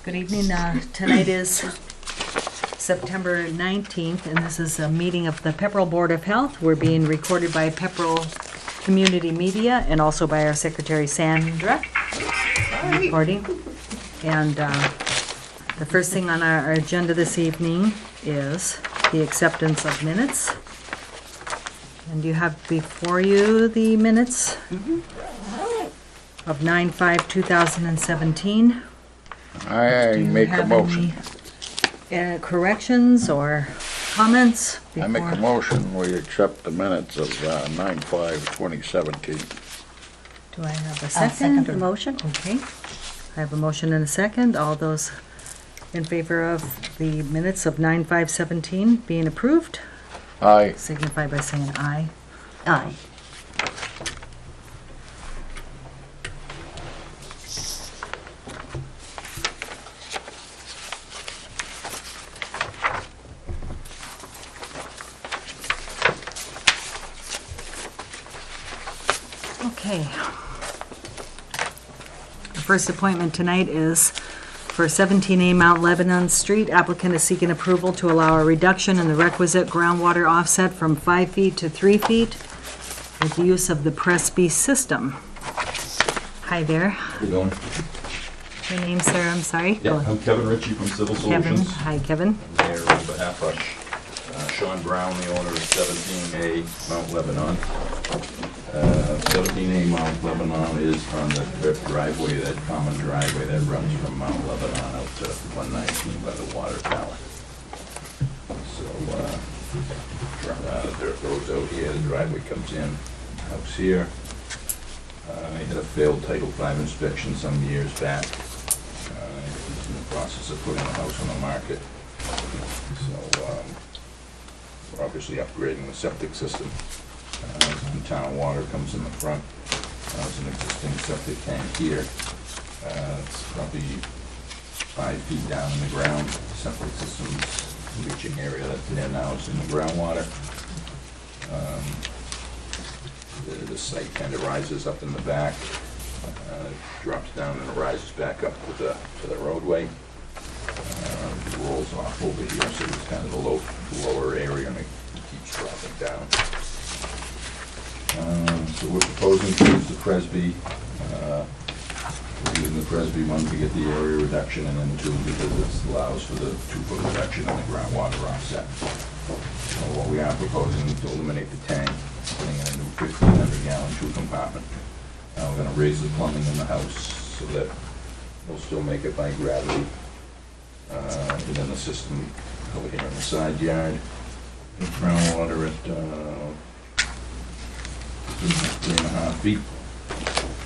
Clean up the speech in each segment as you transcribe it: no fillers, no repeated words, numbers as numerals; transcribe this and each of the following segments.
Good evening. Tonight is September 19th, and this is a meeting of the Pepperell Board of Health. We're being recorded by Pepperell Community Media and also by our Secretary Sandra. Recording. And the first thing on our agenda this evening is the acceptance of minutes. And you have before you the minutes of 9/5/2017. I make a motion. Corrections or comments? I make a before- motion, we accept the minutes of 9/5/2017. Do I have a I'll second? second the or- motion. Okay. I have a motion and a second. All those in favor of the minutes of 9/5/17 being approved, Aye. signify by saying aye. Aye. Okay. The first appointment tonight is for 17A Mount Lebanon Street. Applicant is seeking approval to allow a reduction in the requisite groundwater offset from 5 feet to 3 feet with the use of the Prescott system. Hi there. How you doing? Your name, sir? I'm sorry. Yeah, I'm Kevin Ritchie from Civil Kevin. Solutions. Hi, Kevin. I'm here on behalf of Sean Brown, the owner of 17A Mount Lebanon. 17A Mount Lebanon is on the driveway, that common driveway that runs from Mount Lebanon out to 119 by the water tower. So, dirt road's out here, the driveway comes in, house here. I had a failed Title V inspection some years back. He's in the process of putting the house on the market. So, we're obviously upgrading the septic system. Some town water comes in the front. There's an existing septic tank here. It's probably 5 feet down in the ground. Septic system's leaching area that's there now is in the groundwater. The site kind of rises up in the back, drops down and rises back up to the roadway. It rolls off over here, so it's kind of a lower area, and it keeps dropping down. So we're proposing to use the Presby, we're using the Presby one to get the area reduction, and then two because it allows for the 2-foot reduction in the groundwater offset. So what we are proposing is to eliminate the tank, putting in a new 1,500-gallon 2-compartment. We're going to raise the plumbing in the house so that we'll still make it by gravity. And then the system over here in the side yard, groundwater at 3.5 feet.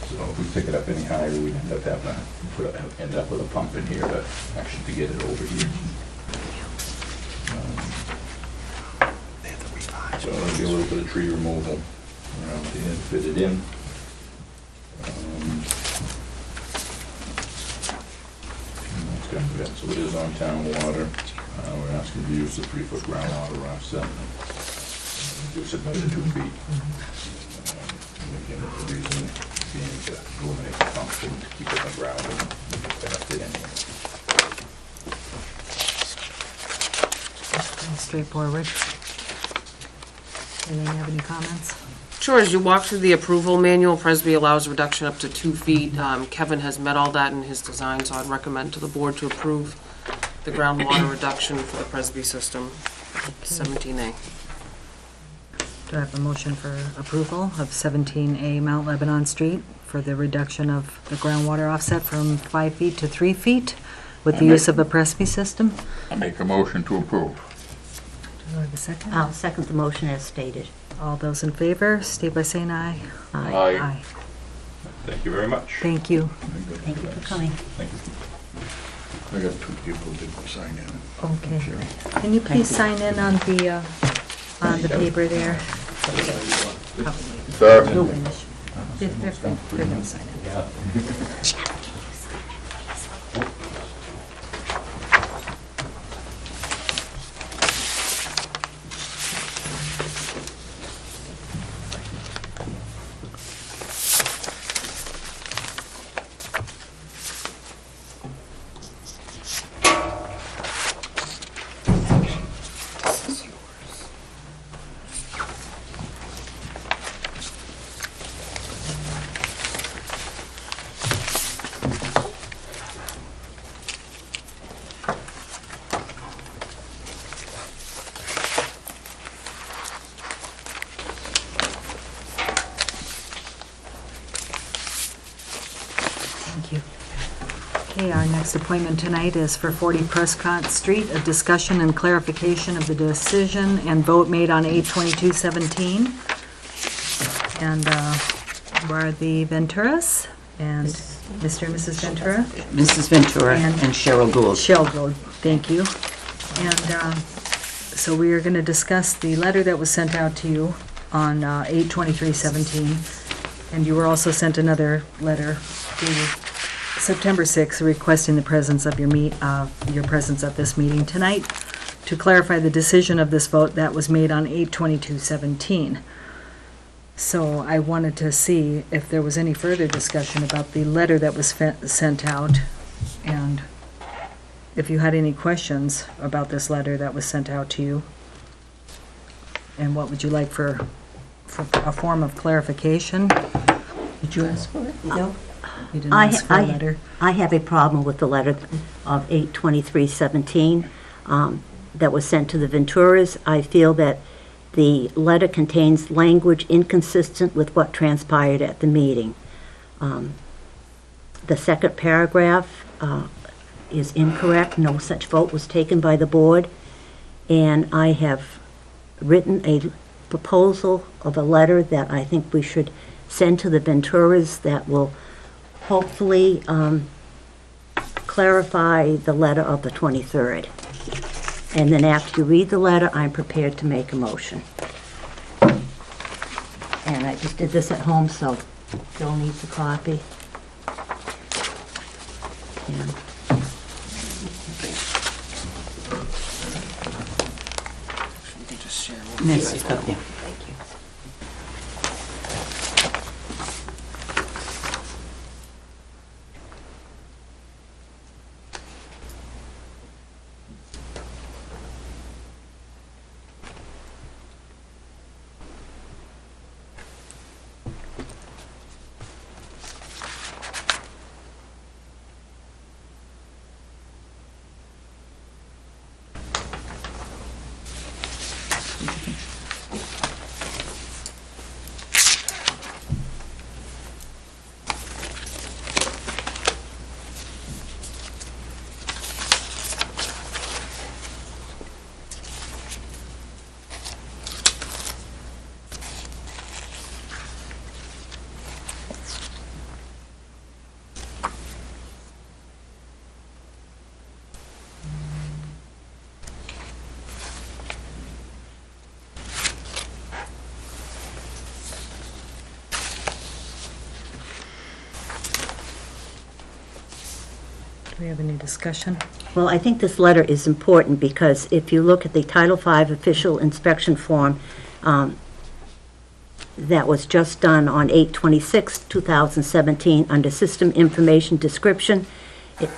So if we pick it up any higher, we'd end up having to end up with a pump in here to actually get it over here. So there'll be a little bit of tree removal around here to fit it in. So it is on town water. We're asking to use the 3-foot groundwater offset. Reduce it by the 2 feet. Again, the reason being to eliminate the pump and keep it on the ground and fit in here. Straightforward. Anyone have any comments? Sure, as you walk through the approval manual, Presby allows reduction up to 2 feet. Kevin has met all that in his design, so I'd recommend to the board to approve the groundwater reduction for the Presby system, 17A. Do I have a motion for approval of 17A Mount Lebanon Street for the reduction of the groundwater offset from 5 feet to 3 feet with the use of a Presby system? I make a motion to approve. Do I have a second? I'll second the motion as stated. All those in favor, state by saying aye. Aye. Thank you very much. Thank you. Thank you for coming. Thank you. I got 2 people that didn't sign in. Okay. Sure. Can you please sign in on the paper there? Sir? They're gonna sign it. Okay, our next appointment tonight is for 40 Prescott Street, a discussion and clarification of the decision and vote made on 8/22/17. And we're the Venturas, and Mr. and Mrs. Ventura. Mrs. Ventura And- and Cheryl Gould. Shell Road, thank you. And so we are going to discuss the letter that was sent out to you on 8/23/17. And you were also sent another letter dated September 6th requesting the presence of your presence at this meeting tonight to clarify the decision of this vote that was made on 8/22/17. So I wanted to see if there was any further discussion about the letter that was sent out, and if you had any questions about this letter that was sent out to you. And what would you like for a form of clarification? Did you ask for it? No. You didn't ask for a letter? I have a problem with the letter of 8/23/17 that was sent to the Venturas. I feel that the letter contains language inconsistent with what transpired at the meeting. The second paragraph is incorrect. No such vote was taken by the board. And I have written a proposal of a letter that I think we should send to the Venturas that will hopefully clarify the letter of the 23rd. And then after you read the letter, I'm prepared to make a motion. And I just did this at home, so Phil needs a copy. And Nancy, oh, yeah. thank you. Do we have any discussion? Well, I think this letter is important because if you look at the Title V official inspection form that was just done on 8/26/2017 under System Information Description, it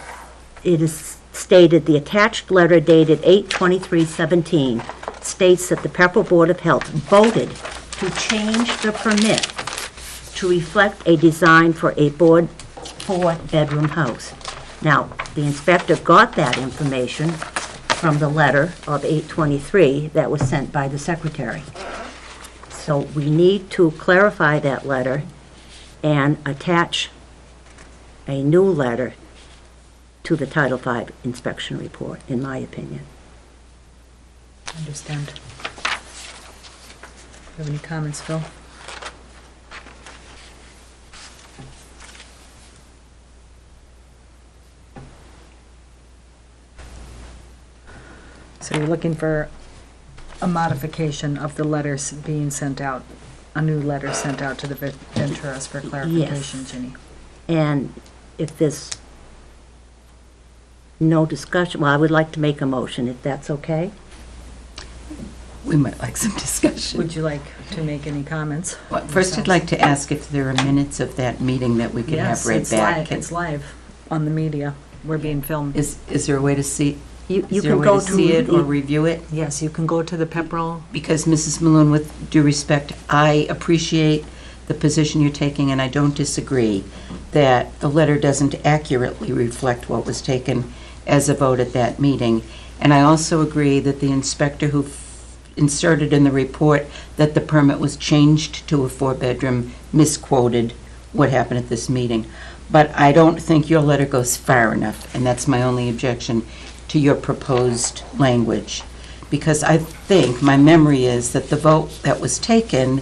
is stated, the attached letter dated 8/23/17 states that the Pepperell Board of Health voted to change the permit to reflect a design for a four-bedroom house. Now, the inspector got that information from the letter of 8/23 that was sent by the secretary. So we need to clarify that letter and attach a new letter to the Title V inspection report, in my opinion. Understand. Have any comments, Phil? So you're looking for a modification of the letters being sent out, a new letter sent out to the Venturas for clarification, Ginny? And if there's no discussion, well, I would like to make a motion, if that's okay. We might like some discussion. Would you like to make any comments? Well, first, I'd like to ask if there are minutes of that meeting that we could have Yes, read it's back. live, it's live on the media. We're being filmed. Is there a way to see, You is there a can way go to see it or to, review it? Yes, you can go to the Pepperell. Because, Mrs. Maloon, with due respect, I appreciate the position you're taking, and I don't disagree that the letter doesn't accurately reflect what was taken as a vote at that meeting. And I also agree that the inspector who inserted in the report that the permit was changed to a four-bedroom misquoted what happened at this meeting. but I don't think your letter goes far enough, and that's my only objection to your proposed language. Because I think, my memory is that the vote that was taken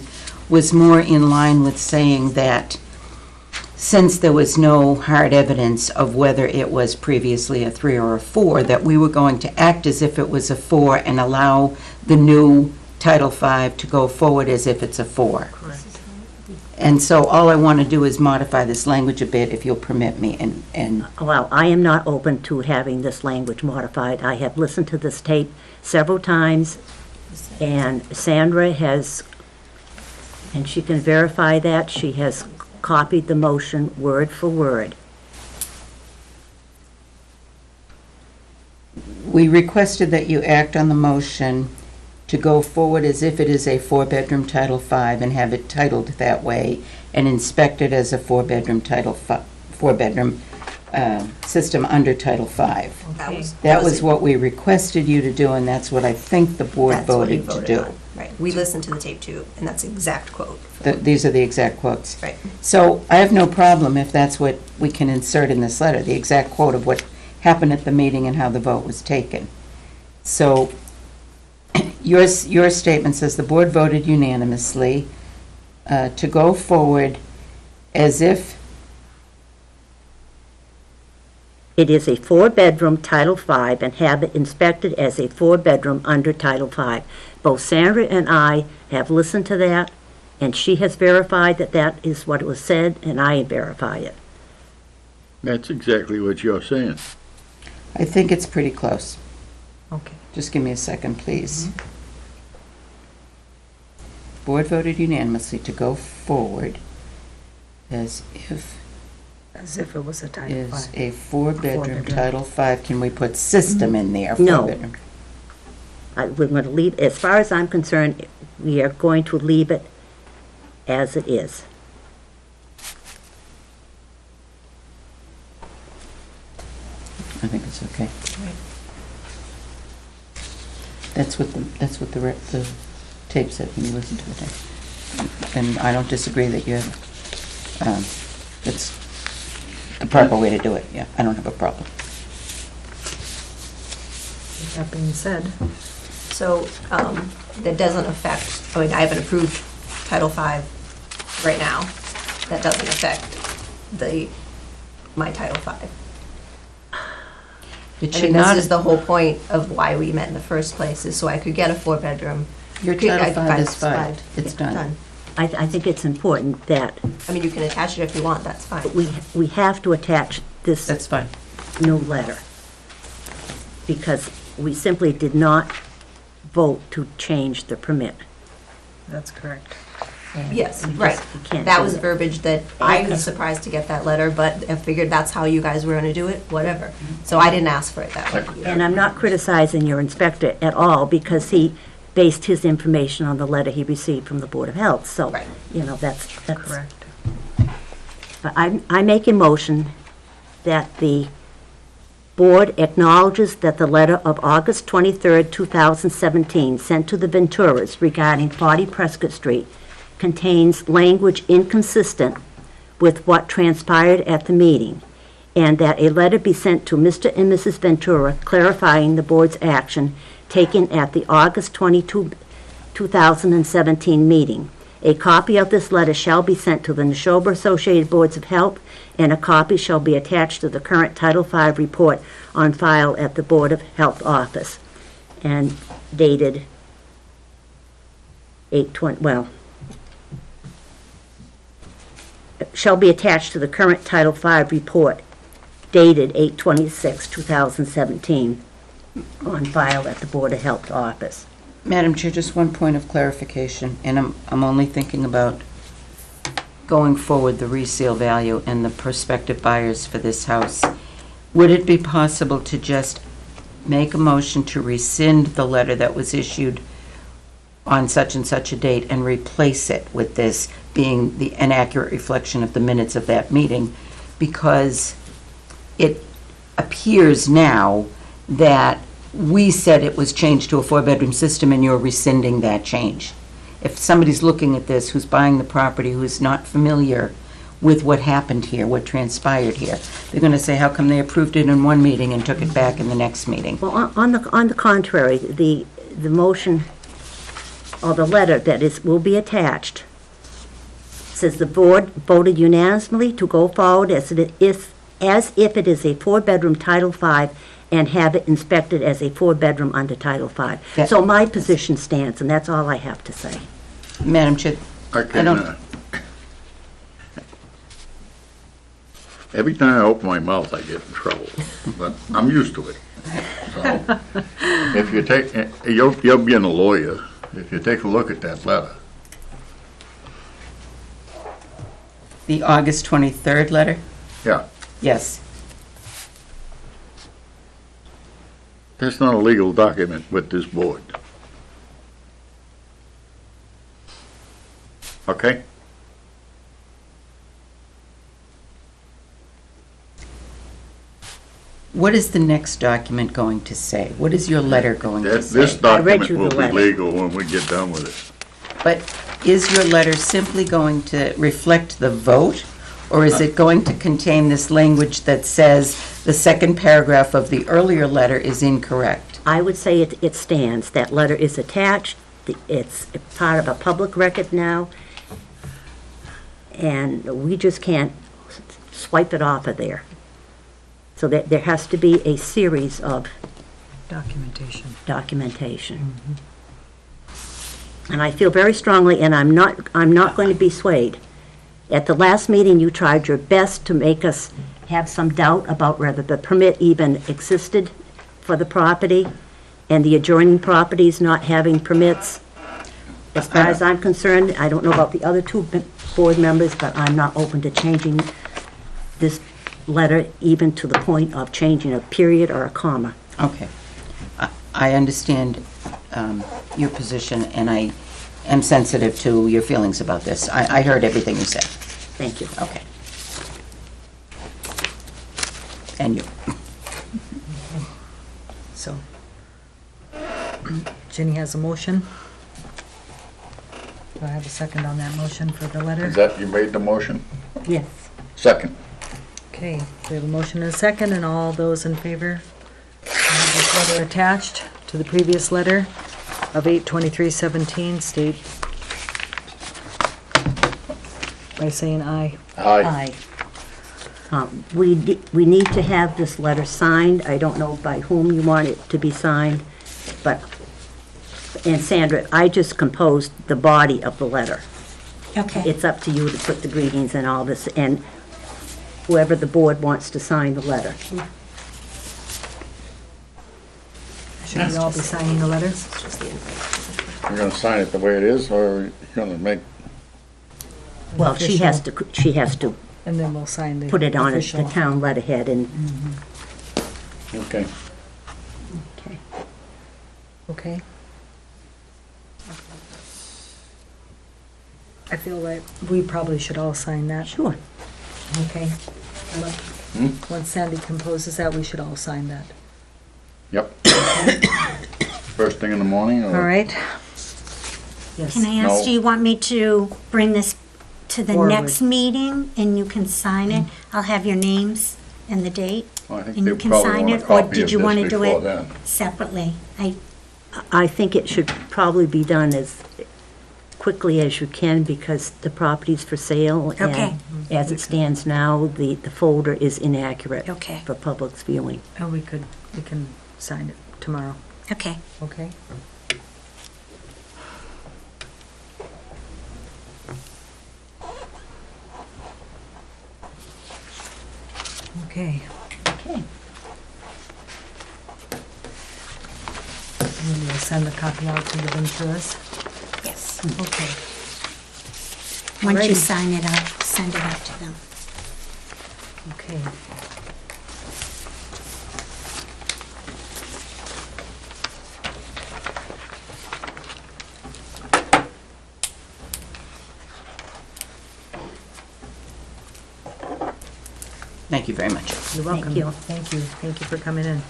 was more in line with saying that since there was no hard evidence of whether it was previously a 3 or a 4, that we were going to act as if it was a 4 and allow the new Title V to go forward as if it's a 4. Correct. And so all I want to do is modify this language a bit, if you'll permit me, and Well, I am not open to having this language modified. I have listened to this tape several times, and Sandra has, and she can verify that, she has copied the motion word for word. we requested that you act on the motion to go forward as if it is a 4-bedroom Title V and have it titled that way and inspect it as a 4-bedroom system under Title V. Okay. That was what we requested you to do, and that's what I think the board That's what you voted to do. on. Right, we listened to the tape too, and that's the exact quote. These are the exact quotes. Right. So I have no problem if that's what we can insert in this letter, the exact quote of what happened at the meeting and how the vote was taken. So your statement says the board voted unanimously to go forward as if It is a 4-bedroom Title V and have it inspected as a 4-bedroom under Title V. Both Sandra and I have listened to that, and she has verified that that is what was said, and I verify it. That's exactly what you're saying. I think it's pretty close. Okay. Just give me a second, please. Board voted unanimously to go forward as if As if it was a Title is V. a 4-bedroom Four-bedroom. Title V. Can we put system in there? No. 4-bedroom. We're going to leave, as far as I'm concerned, we are going to leave it as it is. I think it's okay. That's what the tape said when you listened to the tape. And I don't disagree that you have, it's the proper way to do it, yeah, I don't have a problem. With that being said, So that doesn't affect, I mean, I have an approved Title V right now. That doesn't affect my Title V. It I should mean, not, this is the whole point of why we met in the first place, is so I could get a 4-bedroom. your Title V is fine, it's Yeah, done. I think it's important that I mean, you can attach it if you want, that's fine. we have to attach this That's fine. new letter, because we simply did not vote to change the permit. that's correct. And Yes, we just- right. we can't That do was it. verbiage that I Okay. was surprised to get that letter, but I figured that's how you guys were gonna do it, whatever. So I didn't ask for it that way. And I'm not criticizing your inspector at all, because he based his information on the letter he received from the Board of Health, so, Right. you know, that's. Correct. But I make a motion that the board acknowledges that the letter of August 23rd, 2017, sent to the Venturas regarding 40 Prescott Street contains language inconsistent with what transpired at the meeting, and that a letter be sent to Mr. and Mrs. Ventura clarifying the board's action taken at the August 22, 2017 meeting. A copy of this letter shall be sent to the Neshoba Associated Boards of Health, and a copy shall be attached to the current Title V report on file at the Board of Health office, and dated 8/20, well, shall be attached to the current Title V report dated 8/26/2017 on file at the Board of Health office. Madam Chair, just one point of clarification, and I'm only thinking about going forward the resale value and the prospective buyers for this house. Would it be possible to just make a motion to rescind the letter that was issued on such and such a date and replace it with this being the inaccurate reflection of the minutes of that meeting? Because it appears now that we said it was changed to a 4-bedroom system and you're rescinding that change. If somebody's looking at this who's buying the property, who's not familiar with what happened here, what transpired here. They're going to say, how come they approved it in one meeting and took it back in the next meeting? Well, on the contrary, the motion, or the letter that will be attached, says the board voted unanimously to go forward as if it is a four-bedroom Title V and have it inspected as a four-bedroom under Title V. That- So my position stands, and that's all I have to say. Madam Chair, I can, don't- every time I open my mouth, I get in trouble, but I'm used to it. So, if you take, you're being a lawyer, if you take a look at that letter, the August 23rd letter? yeah, Yes. that's not a legal document with this board. Okay? What is the next document going to say? What is your letter going to This say? document you will the be letter. legal when we get done with it. But is your letter simply going to reflect the vote? Or is it going to contain this language that says the second paragraph of the earlier letter is incorrect? I would say it stands. That letter is attached. It's part of a public record now. And we just can't swipe it off of there. So that there has to be a series of documentation. And I feel very strongly, and I'm not going to be swayed. At the last meeting, you tried your best to make us have some doubt about whether the permit even existed for the property, and the adjoining properties not having permits. As far as I'm concerned, I don't know about the other two board members, but I'm not open to changing this letter even to the point of changing a period or a comma. Okay. I understand your position, and I am sensitive to your feelings about this. I heard everything you said. Thank you. Okay. And you. So, Ginny has a motion. Do I have a second on that motion for the letter? Is that, you made the motion? Yes. Second. Okay, we have a motion and a second, and all those in favor of this letter attached to the previous letter of 8/23/17 state by saying aye. Aye. We need to have this letter signed. I don't know by whom you want it to be signed, but, and Sandra, I just composed the body of the letter. Okay. It's up to you to put the greetings and all this, and whoever the board wants to sign the letter. Should we all be signing the letter? You're gonna sign it the way it is, or you're gonna make, Well, she has to And then we'll sign the put it on the official. town letterhead, and, okay. okay. Okay. I feel like we probably should all sign that. Sure. Okay. Once Sandy composes that, we should all sign that. Yep. First thing in the morning, or? All right? Yes. Can I ask, No. do you want me to bring this to the Forward. next meeting and you can sign it? I'll have your names and the date, Well, I think and they you can probably sign want a it, or copy did of you this want to do before it then. separately? I think it should probably be done as quickly as you can, because the property's for sale. Okay. And as it stands now, the folder is inaccurate. Okay. For public's viewing. And we can sign it tomorrow, Okay. okay? Okay. Okay. And we'll send the copy out to give them to us. Yes. Okay. Once you Alrighty. sign it, I'll send it out to them. Okay. Thank you very much. You're welcome. Thank you. Thank you. Thank you for coming in.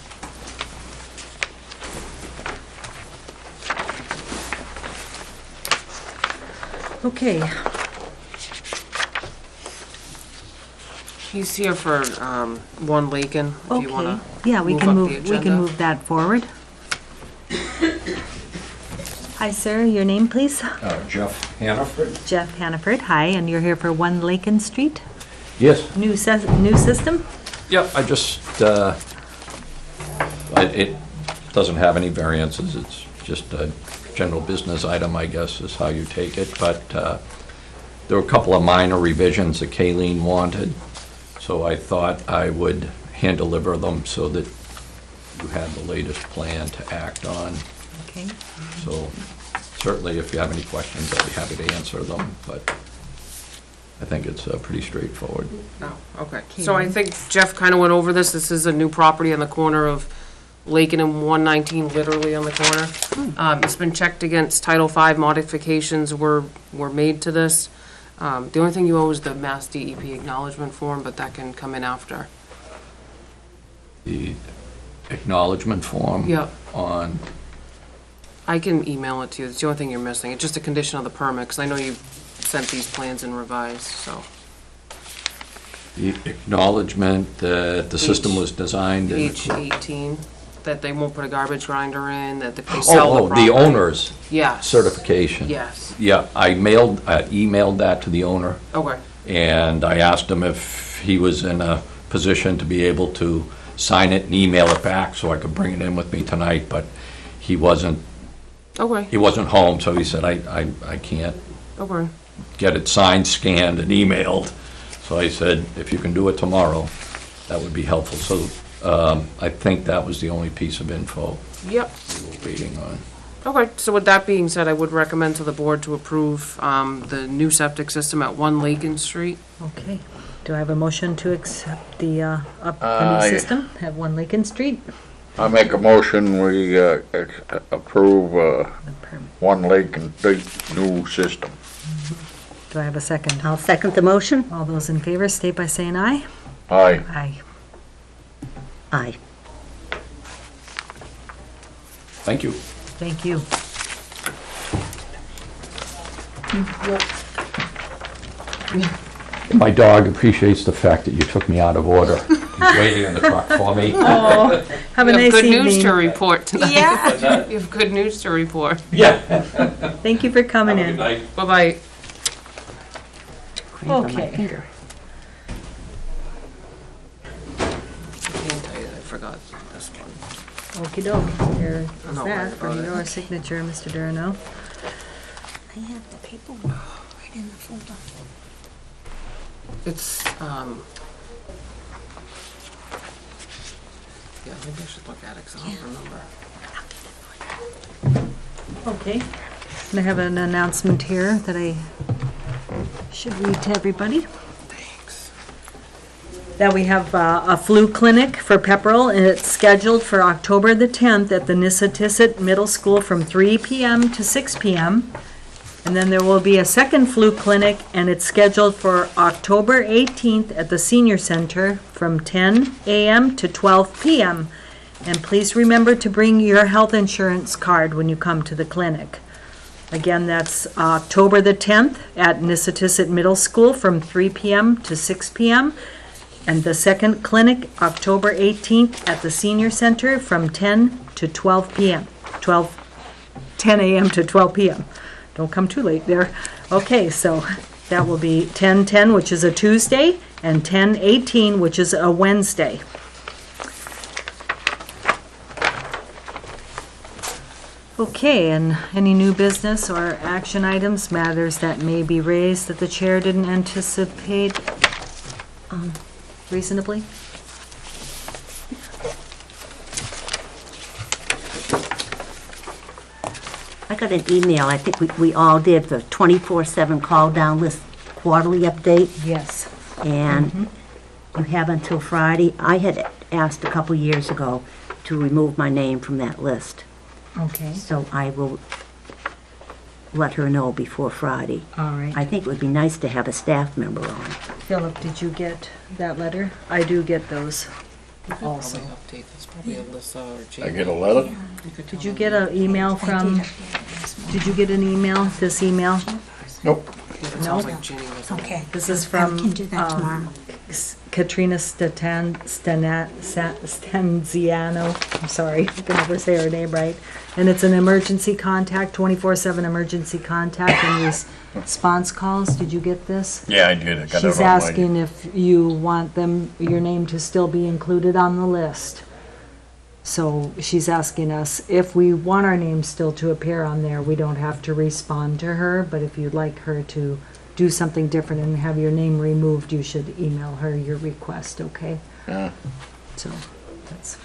Okay. He's here for 1 Lakin, if you want Okay, to. yeah, we move can up move, the we can agenda. move that forward. Hi, sir, your name, please? Jeff Hannaford? Jeff Hannaford, hi, and you're here for 1 Lakin Street? Yes. New system? Yep, I just, it doesn't have any variances, it's just a general business item, I guess, is how you take it, but there were a couple of minor revisions that Kayleen wanted, so I thought I would hand deliver them so that you had the latest plan to act on. Okay. So certainly, if you have any questions, I'd be happy to answer them, but I think it's pretty straightforward. Oh, okay. So I think Jeff kind of went over this. This is a new property on the corner of Lakin and 119, literally on the corner. It's been checked against Title V modifications were made to this. The only thing you owe is the Mass DEP acknowledgement form, but that can come in after. The acknowledgement form Yep. on, I can email it to you. It's the only thing you're missing. It's just a condition of the permit, because I know you sent these plans in revised, so. the acknowledgement that the system was designed in... Page 18, that they won't put a garbage grinder in, that if they sell the Oh, property. the owner's Yes. certification. Yes. Yeah, I emailed that to the owner, Okay. and I asked him if he was in a position to be able to sign it and email it back so I could bring it in with me tonight, but he wasn't Okay. home, so he said, I can't Okay. get it signed, scanned, and emailed. So I said, if you can do it tomorrow, that would be helpful. So I think that was the only piece of info Yep. we were waiting on. Okay, so with that being said, I would recommend to the board to approve the new septic system at 1 Lakin Street. Okay. Do I have a motion to accept the Aye. new system at 1 Lakin Street? I make a motion, we approve The permit. 1 Lakin Street new system. Do I have a second? I'll second the motion. All those in favor, state by saying aye. Aye. Aye. Aye. Thank you. Thank you. My dog appreciates the fact that you took me out of order. He's waiting in the truck for me. Have a You have nice good news to evening. report tonight. Yeah. You have good news to report. Yeah. Thank you for coming in. Bye-bye. Okay. I can tell you, I forgot this one. Okey doke. Here is I'm not worried that for about it. your signature, Mr. Durano. I have the paperwork right in the folder. It's, yeah, maybe I should look at it, because I don't remember. Okay. And I have an announcement here that I should read to everybody. Thanks. That we have a flu clinic for Pepperell, and it's scheduled for October the 10th at the Nissitissit Middle School from 3 p.m. to 6 p.m. And then there will be a second flu clinic, and it's scheduled for October 18th at the Senior Center from 10 a.m. to 12 p.m. And please remember to bring your health insurance card when you come to the clinic. Again, that's October the 10th at Nissitissit Middle School from 3 p.m. to 6 p.m. And the second clinic, October 18th at the Senior Center from 10 to 12 p.m. 10 a.m. to 12 p.m. Don't come too late there. Okay, so that will be 10:10, which is a Tuesday, and 10:18, which is a Wednesday. Okay, and any new business or action items, matters that may be raised that the chair didn't anticipate reasonably? I got an email, I think we all did, the 24/7 call down list quarterly update, Yes. and you have until Friday. I had asked a couple years ago to remove my name from that list, Okay, so I will let her know before Friday. all right. I think it would be nice to have a staff member on. Philip, did you get that letter? I do get those Probably also. update this, probably Alyssa or I Jamie. get a letter? Did you get an email from, did you get an email, this email? Nope. It sounds like Ginny was. Okay. This is I from can do that tomorrow. Katrina Stanziano, I'm sorry, I can never say her name right. And it's an emergency contact, 24/7 emergency contact and response calls. Did you get this? Yeah, I did. I got it She's on my- asking if you want your name to still be included on the list. So she's asking us if we want our name still to appear on there, we don't have to respond to her, but if you'd like her to do something different and have your name removed, you should email her your request, okay? Yeah. So, that's,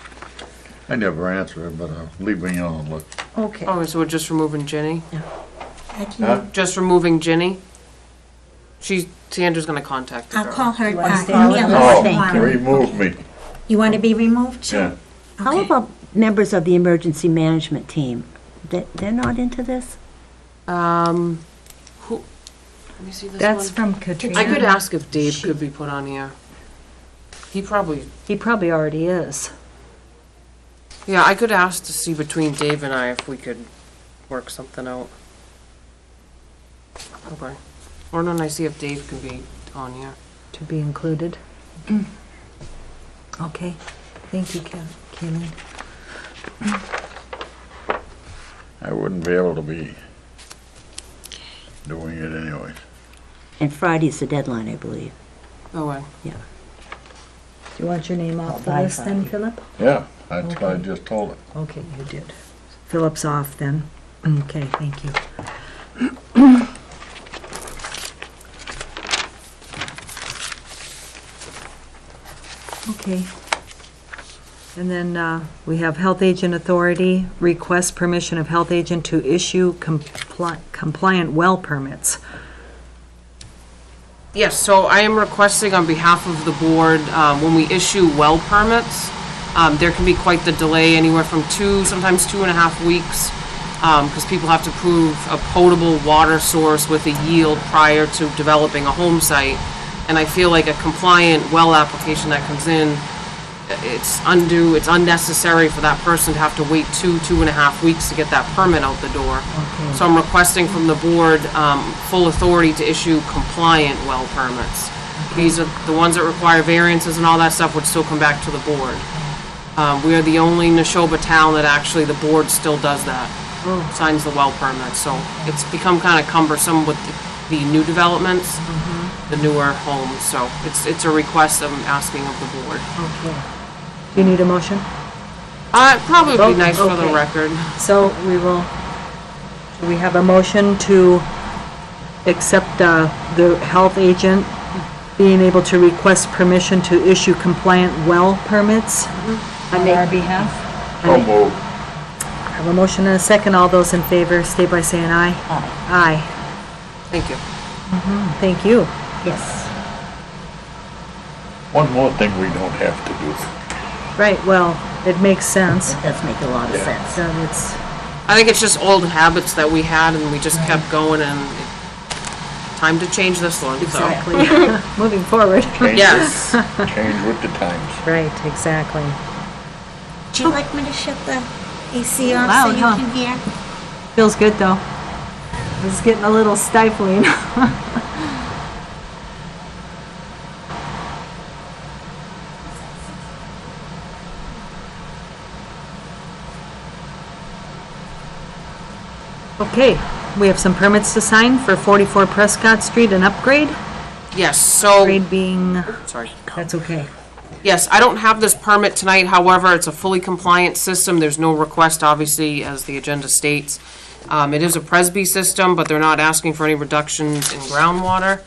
I never answer it, but I'll leave me on. Look. okay. Oh, so we're just removing Ginny? I can- Huh? Just removing Ginny? Sandra's gonna contact the I'll girl. call her. You wanna stay Email on the her list? Oh, Thank tomorrow. remove me. You want to be removed? Yeah. How Okay. about members of the emergency management team? They're not into this? Who, let me see this That's one. from Katrina. I could ask if Dave could be put on here. He probably, He probably already is. yeah, I could ask to see between Dave and I if we could work something out. Okay. Or don't I see if Dave can be on here? To be included. Okay, thank you, Kayleen. I wouldn't be able to be doing it anyways. And Friday's the deadline, I believe. Oh, wait. Do you want your name off the Bye, list then, Friday. Philip? Yeah, that's what I Okay. just told it. Okay, you did. Philip's off then. Okay, thank you. Okay. And then we have Health Agent Authority, request permission of Health Agent to issue compliant well permits. Yes, so I am requesting on behalf of the board, when we issue well permits, there can be quite the delay, anywhere from sometimes 2.5 weeks, because people have to prove a potable water source with a yield prior to developing a home site. And I feel like a compliant well application that comes in, it's undue, it's unnecessary for that person to have to wait 2.5 weeks to get that permit out the door. So I'm requesting from the board, full authority to issue compliant well permits. These are the ones that require variances and all that stuff would still come back to the board. We are the only Neshoba town that actually the board still does that, signs the well permit. So it's become kind of cumbersome with the new developments, the newer homes. So it's a request I'm asking of the board. Okay. Do you need a motion? It probably would be nice for the Okay. record. So do we have a motion to accept the health agent being able to request permission to issue compliant well permits on our behalf? So moved. I have a motion and a second. All those in favor, state by saying aye. Aye. Thank you. Thank you. Yes. One more thing we don't have to do. Right, well, it makes sense. It does make a lot of sense. So it's, I think it's just old habits that we had and we just kept going and time to change this one, so. exactly, moving forward. Change Yes. with- Change with the times. Right, exactly. Would you like me to shut the AC off Wow, so you huh. can hear? Feels good, though. It's getting a little stifling. Okay, we have some permits to sign for 44 Prescott Street, an upgrade. Yes, so, Upgrade being, sorry. that's okay. Yes, I don't have this permit tonight, however, it's a fully compliant system, there's no request, obviously, as the agenda states. It is a Presby system, but they're not asking for any reductions in groundwater.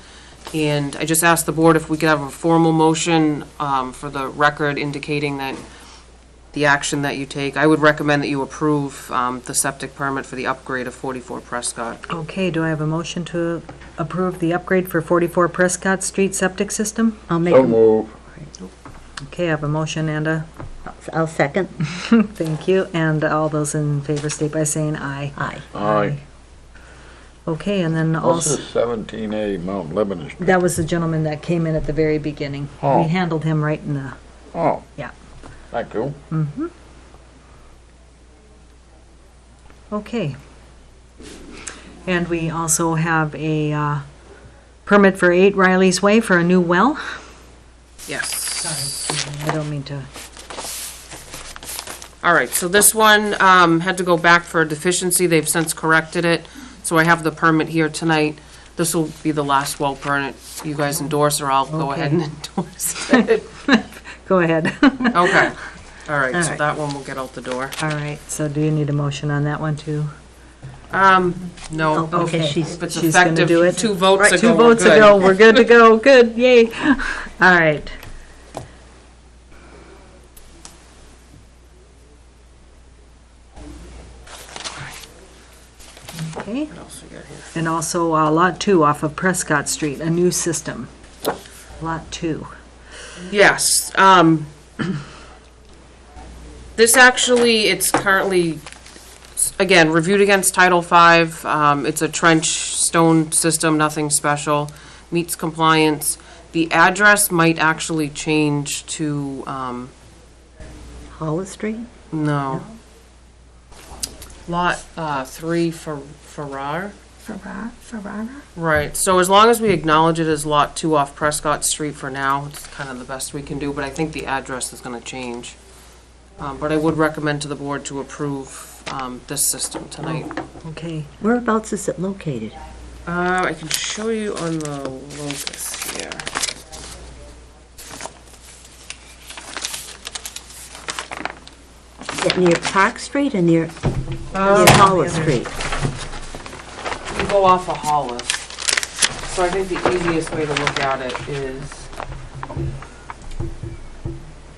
And I just asked the board if we could have a formal motion for the record indicating that the action that you take. I would recommend that you approve the septic permit for the upgrade of 44 Prescott. Okay, do I have a motion to approve the upgrade for 44 Prescott Street septic system? I'll make, So moved. Okay, I have a motion and a, I'll second. thank you, and all those in favor state by saying aye. Aye. Aye. Okay, and then What's also, this 17A Mount Lebanon Street? that was the gentleman that came in at the very beginning. Oh. We handled him right in the, Oh. Yeah. Thank you. okay. And we also have a permit for 8 Riley's Way for a new well. Yes. Sorry, I don't mean to. All right, so this one had to go back for a deficiency. They've since corrected it. So I have the permit here tonight. This will be the last well permit you guys endorse, or I'll go ahead and endorse it. Go ahead. Okay. All right, All so right. that one will get out the door. All right, so do you need a motion on that one too? No. Okay, If it's she's gonna effective, do it. 2 votes Right, ago, 2 we're votes good. ago, we're good to go, good, yay. All right. Okay, What else we got here? and also Lot 2 off of Prescott Street, a new system. Lot 2. Yes, this actually, it's currently, again, reviewed against Title V. It's a trench stone system, nothing special, meets compliance. The address might actually change to, Hollis Street? no. Lot 3 for Farrar. Ferrara? Right, so as long as we acknowledge it as Lot 2 off Prescott Street for now, it's kind of the best we can do, but I think the address is gonna change. But I would recommend to the board to approve this system tonight. Okay, Whereabouts is it located? I can show you on the locus here. Is it near Park Street or near Um, Hollis Street? You go off of Hollis. So I think the easiest way to look at it is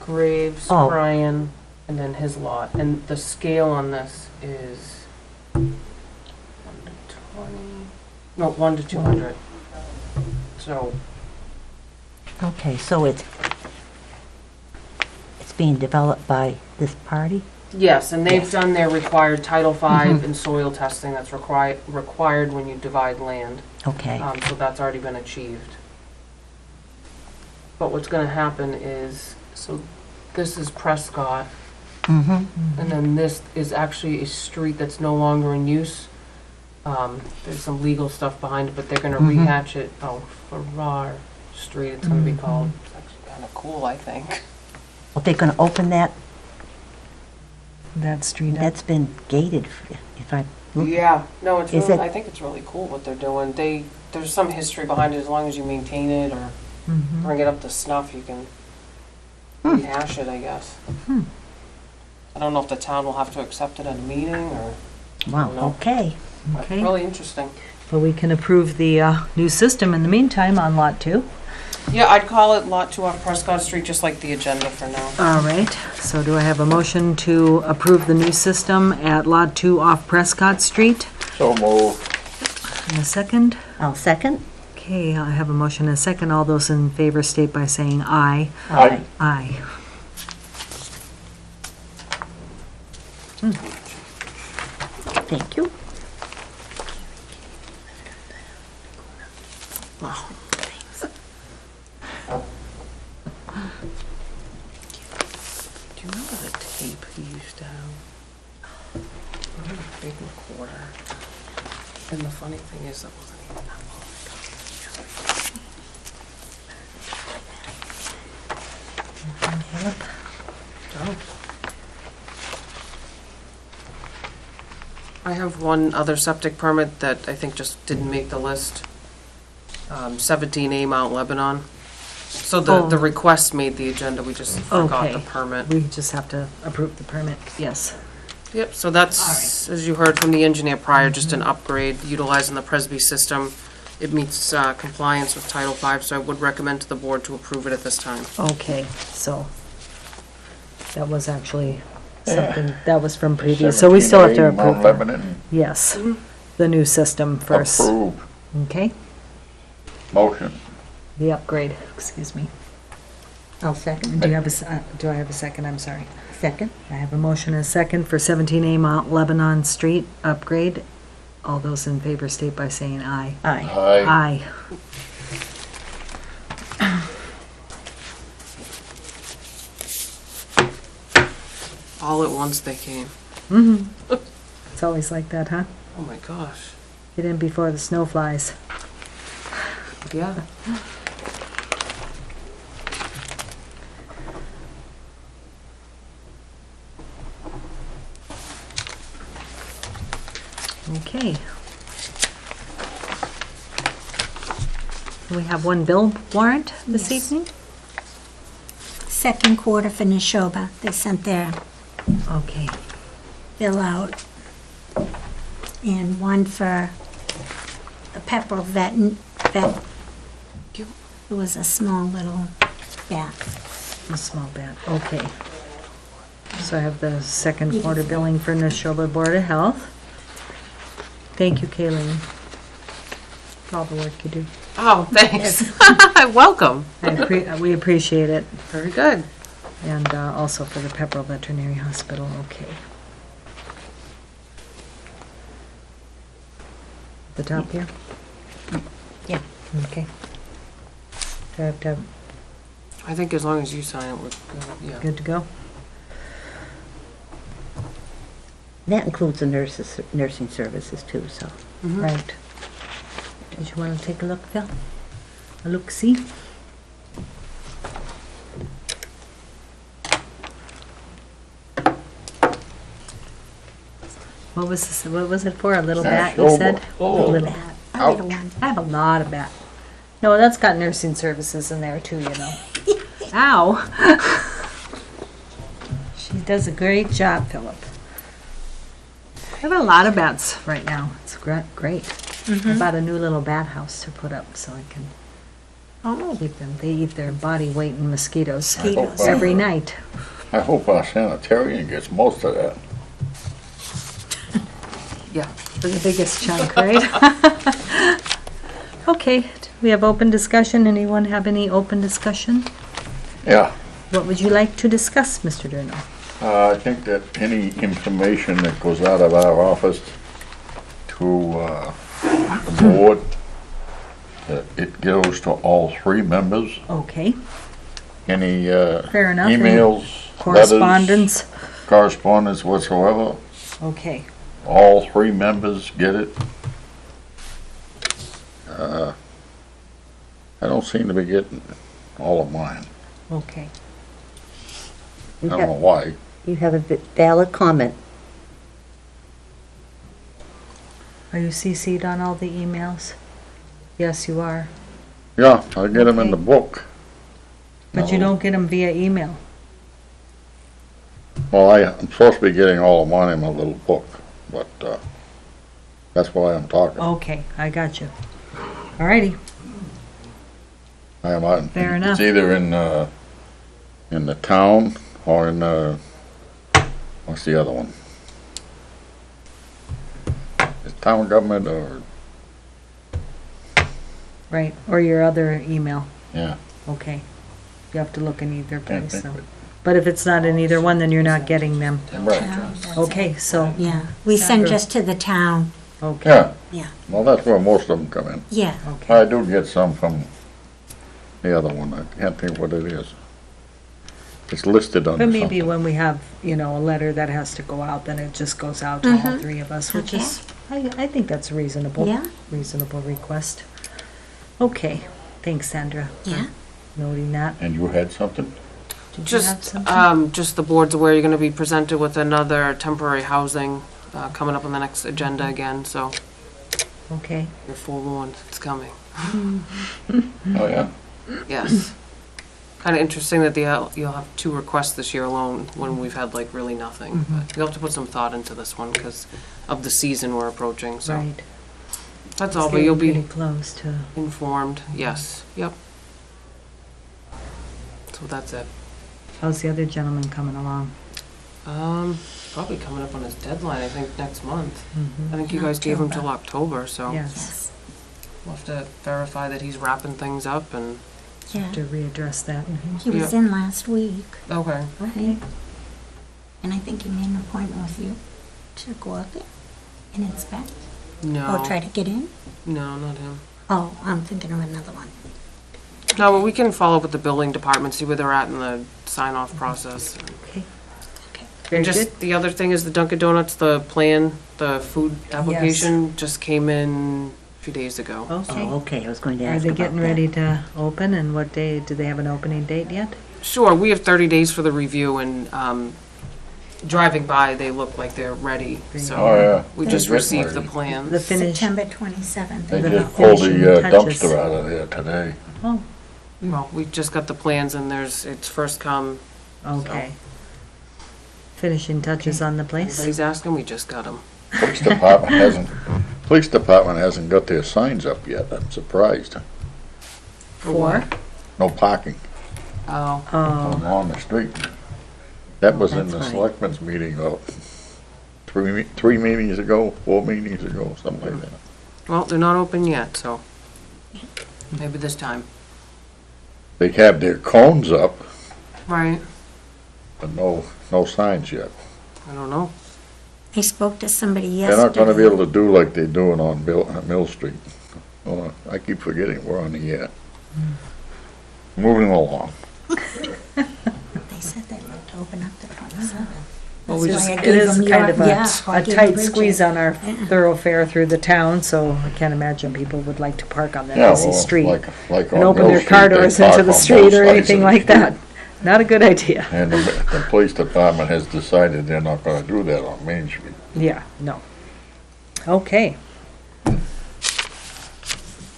Graves, Oh. Bryan, and then his lot. And the scale on this is 1 to 20, no, 1 to 200. So, Okay, so it's being developed by this party? yes, and they've done their required Title V and soil testing that's required when you divide land. Okay. So that's already been achieved. But what's gonna happen is, so this is Prescott, Mm-hmm. and then this is actually a street that's no longer in use. There's some legal stuff behind it, but they're gonna Mhm. rehatch it, Farrar Street, it's gonna be called. It's actually kinda cool, I think. Well, they're gonna open that, that street up. that's been gated, if I, Yeah, no, it's Is really, it- I think it's really cool what they're doing. There's some history behind it, as long as you maintain it or Mhm. bring it up to snuff, you can rehash it, I guess. I don't know if the town will have to accept it at a meeting or, wow, No. okay. Okay, really interesting. but we can approve the new system in the meantime on Lot 2. Yeah, I'd call it Lot 2 off Prescott Street, just like the agenda for now. All right, so do I have a motion to approve the new system at Lot 2 off Prescott Street? So moved. In a second? I'll second. Okay, I have a motion and a second. All those in favor state by saying aye. Aye. Aye. Thank you. Do you remember the tape he used to have? Remember the big recorder? And the funny thing is, that wasn't even that long ago. I have one other septic permit that I think just didn't make the list. 17A Mount Lebanon. So the Oh. request made the agenda, we just forgot the Okay. permit. We just have to approve the permit, yes. Yep, so that's, as you heard from the engineer prior, just an upgrade utilizing the Presby system. It meets compliance with Title V, so I would recommend to the board to approve it at this time. Okay, so that was actually something, that was from previous, so we still have to 1780 Mount approve that. Lebanon, Yes, the new system first. approved. Okay, Motion. the upgrade, excuse me. I'll second. Do you have do I have a second? I'm sorry. Second. I have a motion and a second for 17A Mount Lebanon Street upgrade. All those in favor state by saying aye. Aye. Aye. Aye. All at once they came. Mm-hmm. It's always like that, huh? Oh my gosh. Get in before the snow flies. Yeah. Okay. We have one bill warrant this Yes. evening? Second quarter for Neshoba. They sent their Okay. bill out. And one for the Pepperell vet. You- It was a small little bat. A small bat, okay. So I have the second quarter billing for Neshoba Board of Health. Thank you, Kayleen, for all the work you do. Oh, thanks. Welcome. We appreciate it. Very good. And also for the Pepperell Veterinary Hospital, okay. The top here? Yeah. Okay. Do I have to have I think as long as you sign it, we're good, yeah. good to go? That includes the nursing services too, so. Mhm. Right. Did you want to take a look, Phil? A look-see? What was this, what was it for? A little bat, you said? Oh. A little. Bat. A little one. I have a lot of bat. No, that's got nursing services in there too, you know. Ow. She does a great job, Philip. I have a lot of bats right now. It's great. I bought a new little bat house to put up so I can keep them. They eat their body weight in mosquitoes Mosquitoes. every night. I hope our sanitarian gets most of that. Yeah. For the biggest chunk, right? Okay, do we have open discussion? Anyone have any open discussion? Yeah, What would you like to discuss, Mr. Durno? I think that any information that goes out of our office to the board, that it goes to all three members. Okay, Any fair enough. emails, Correspondence? letters, correspondence whatsoever, Okay, all three members get it. I don't seem to be getting all of mine. okay. I don't know why. You have a valid comment. Are you CC'd on all the emails? Yes, you are. Yeah, I get them in the Okay. book. But you No. don't get them via email. Well, I'm supposed to be getting all of mine in my little book, but that's why I'm talking. Okay, I got you. All righty, I am, Fair enough. It's either in the town or in what's the other one? It's town government or, right. Or your other email. yeah. Okay. You have to look in either Can't place, think so. of it. But if it's not in either one, then you're not getting them. Right, Town does it. Okay, so, Yeah, we send just to the town. okay, yeah. Yeah. Well, that's where most of them come in. Yeah. okay. I do get some from the other one. I can't think what it is. It's listed under But something. maybe when we have, a letter that has to go out, then it just goes out to all three of us, which Okay. is, I think that's reasonable. Yeah. Reasonable request. Okay, thanks, Sandra. for Yeah. Noting that. And you had something? Did you have Just, something? just the board's aware you're gonna be presented with another temporary housing, coming up on the next agenda again, so Okay, you're forewarned, it's coming. Oh, yeah? Yes. Kinda interesting that you'll have 2 requests this year alone, when we've had like really nothing. But you'll have to put some thought into this one, because of the season we're approaching, so. right. That's It's all, but you'll getting be pretty close to, informed, yes, yep. So that's it. how's the other gentleman coming along? Probably coming up on his deadline, I think, next month. Mhm. I think you guys gave him till October. October, so Yes, Yes. we'll have to verify that he's wrapping things up and, Yeah. to readdress that. He was Yeah. in last week, okay. right? And I think he made an appointment with you to go out there and inspect No, or try to get in. no, not him. Oh, I'm thinking of another one. No, but we can follow up with the building department, see where they're at in the sign-off process. Okay. Okay. Very And good. just, the other thing is the Dunkin' Donuts, the plan, the food application just came in a few days ago. Okay. Oh, okay, I was going to Are ask they about getting that. ready to open, and what day, do they have an opening date yet? Sure, we have 30 days for the review, and driving by, they look like they're ready, so. Oh, yeah. We just They're received getting the ready. plans. The finish, September 27th. They The just pulled the finishing touches. dumpster out of there today. Well, we just got the plans and it's first come. okay. Finishing touches on the place. Everybody's asking, we just got them. Police department hasn't got their signs up yet. I'm surprised. For? No parking Oh, Oh, on the street. That was in That's the right. selectmen's meeting, three meetings ago, 4 meetings ago, something like that. well, they're not open yet, so maybe this time. They have their cones up, Right, but no signs yet. I don't know. I spoke to somebody They're yesterday. not gonna be able to do like they're doing on Mill Street. Oh, I keep forgetting, we're on the air. Moving along. They said they were to open up the 27th. Well, we That's just- why I it gave is them kind your- of yeah, I a gave tight Bridget. squeeze on our Yeah. thoroughfare through the town, so I can't imagine people would like to park on that Yeah, busy well, street. like And on open Mill their Street, car they doors park into the on street both or sides anything of the like street. that. Not a good idea. And the police department has decided they're not gonna do that on Main Street. Yeah, no. Okay.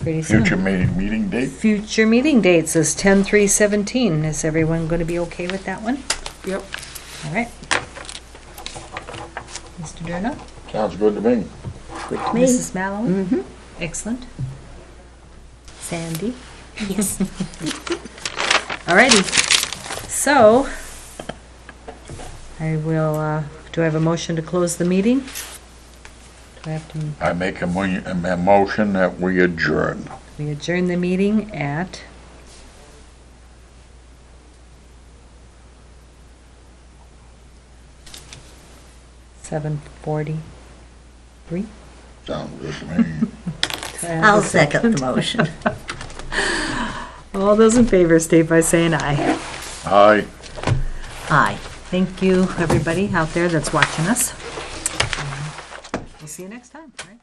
Pretty soon. Future meeting date? Future meeting dates is 10/3/17. Is everyone going to be okay with that one? Yep. All right. Mr. Durna? Sounds good to me. Good to me. Mrs. Mallow? Mm-hmm. Excellent. Sandy? Yes. All righty. So, I will, do I have a motion to close the meeting? Do I have to, I make a motion that we adjourn. we adjourn the meeting at 7:43? Sounds good to me. Do I have a I'll second the motion. All those in favor state by saying aye. Aye. Aye. Thank you, everybody out there that's watching us. We'll see you next time, all right?